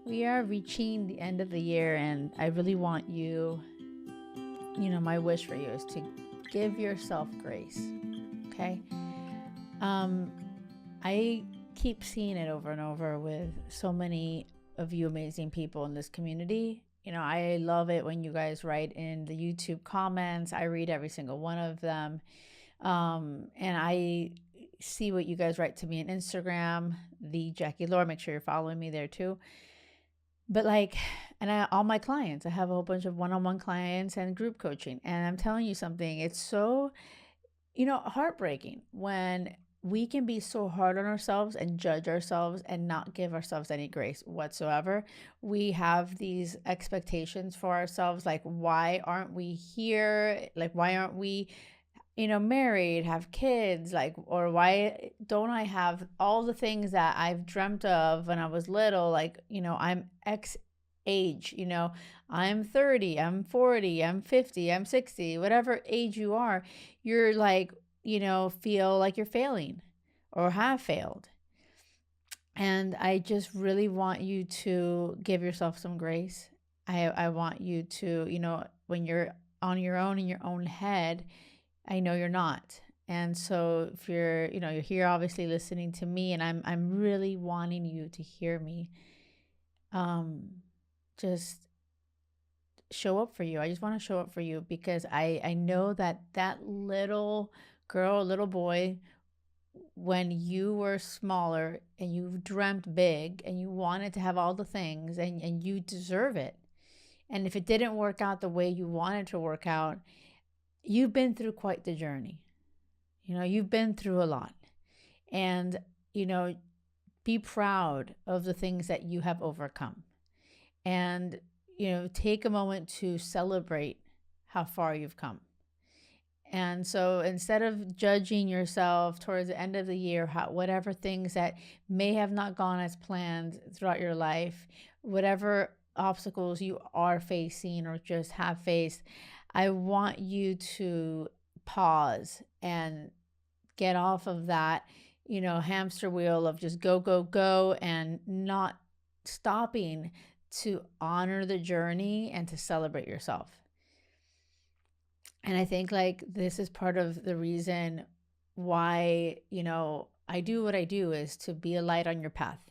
We are reaching the end of the year, and I really want you, my wish for you is to give yourself grace. Okay. I keep seeing it over and over with so many of you amazing people in this community. I love it when you guys write in the YouTube comments. I read every single one of them. And I see what you guys write to me on Instagram, the Jackie Loor. Make sure you're following me there too. But all my clients, I have a whole bunch of one-on-one clients and group coaching. And I'm telling you something, it's so, heartbreaking when we can be so hard on ourselves and judge ourselves and not give ourselves any grace whatsoever. We have these expectations for ourselves, like, why aren't we here? Like, why aren't we married, have kids, or why don't I have all the things that I've dreamt of when I was little? I'm X age, I'm 30, I'm 40, I'm 50, I'm 60, whatever age you are, you're feel like you're failing or have failed. And I just really want you to give yourself some grace. I want you to, when you're on your own in your own head, I know you're not. And so if you're here obviously listening to me, and I'm really wanting you to hear me, just show up for you. I just want to show up for you because I know that little girl, little boy, when you were smaller and you dreamt big and you wanted to have all the things, and you deserve it. And if it didn't work out the way you wanted to work out, you've been through quite the journey. You've been through a lot. And, be proud of the things that you have overcome. And, take a moment to celebrate how far you've come. And so instead of judging yourself towards the end of the year, whatever things that may have not gone as planned throughout your life, whatever obstacles you are facing or just have faced, I want you to pause and get off of that, hamster wheel of just go, go, go, and not stopping to honor the journey and to celebrate yourself. And I think this is part of the reason why, I do what I do, is to be a light on your path.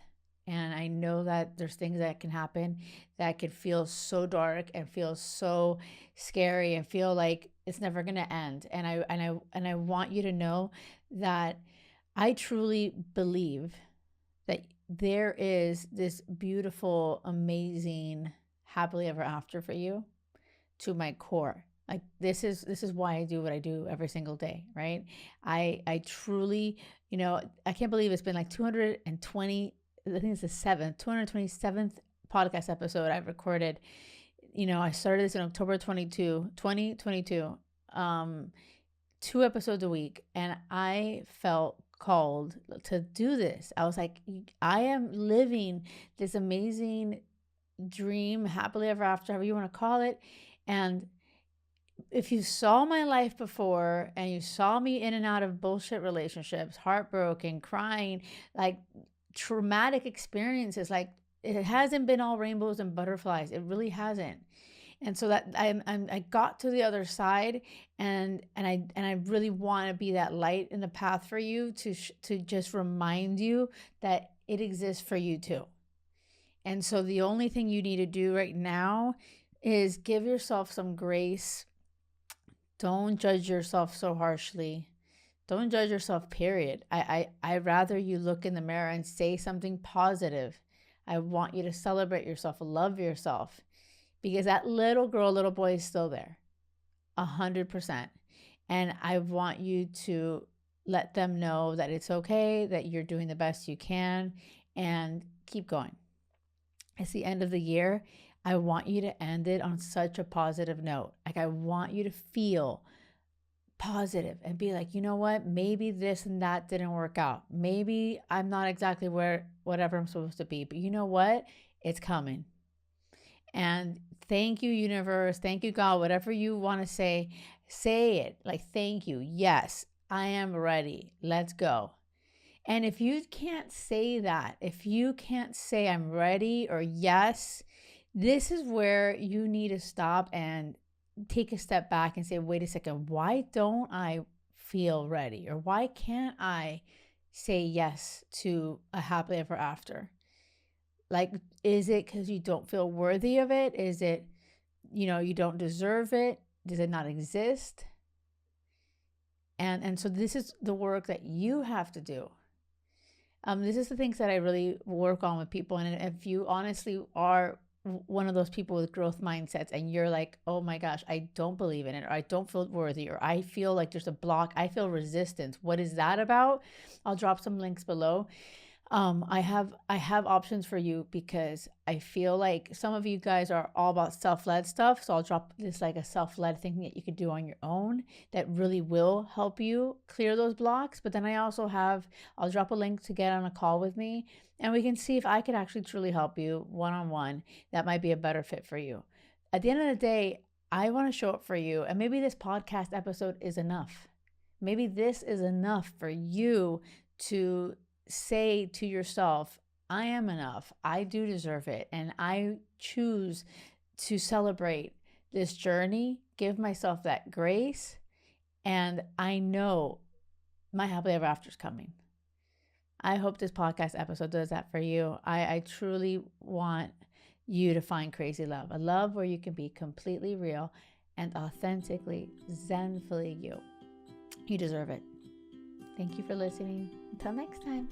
And I know that there's things that can happen that could feel so dark and feel so scary and feel like it's never going to end. And I want you to know that I truly believe that there is this beautiful, amazing, happily ever after for you to my core. This is why I do what I do every single day, right? I truly, I can't believe it's been 220, I think it's the 227th podcast episode I've recorded. I started this in October 2022, 2 episodes a week. And I felt called to do this. I was like, I am living this amazing dream, happily ever after, however you want to call it. And if you saw my life before and you saw me in and out of bullshit relationships, heartbroken, crying, traumatic experiences, it hasn't been all rainbows and butterflies. It really hasn't. And so that I got to the other side, and I really want to be that light in the path for you to just remind you that it exists for you too. And so the only thing you need to do right now is give yourself some grace. Don't judge yourself so harshly. Don't judge yourself, period. I'd rather you look in the mirror and say something positive. I want you to celebrate yourself, love yourself, because that little girl, little boy is still there, 100%. And I want you to let them know that it's okay, that you're doing the best you can, and keep going. It's the end of the year. I want you to end it on such a positive note. I want you to feel positive and be like, you know what? Maybe this and that didn't work out. Maybe I'm not exactly whatever I'm supposed to be, but you know what? It's coming. And thank you, universe. Thank you, God. Whatever you want to say it. Thank you. Yes, I am ready. Let's go. And if you can't say that, if you can't say I'm ready or yes, this is where you need to stop and take a step back and say, wait a second, why don't I feel ready? Or why can't I say yes to a happily ever after? Like, is it because you don't feel worthy of it? Is it, you don't deserve it? Does it not exist? And so this is the work that you have to do. This is the things that I really work on with people. And if you honestly are one of those people with growth mindsets and you're like, oh my gosh, I don't believe in it, or I don't feel worthy, or I feel like there's a block, I feel resistance. What is that about? I'll drop some links below. I have options for you because I feel like some of you guys are all about self-led stuff. So I'll drop this like a self-led thing that you could do on your own that really will help you clear those blocks. But then I'll drop a link to get on a call with me and we can see if I could actually truly help you one-on-one. That might be a better fit for you. At the end of the day, I want to show up for you, and maybe this podcast episode is enough. Maybe this is enough for you to say to yourself, I am enough. I do deserve it. And I choose to celebrate this journey, give myself that grace. And I know my happily ever after is coming. I hope this podcast episode does that for you. I truly want you to find crazy love, a love where you can be completely real and authentically, zenfully you. You deserve it. Thank you for listening. Until next time.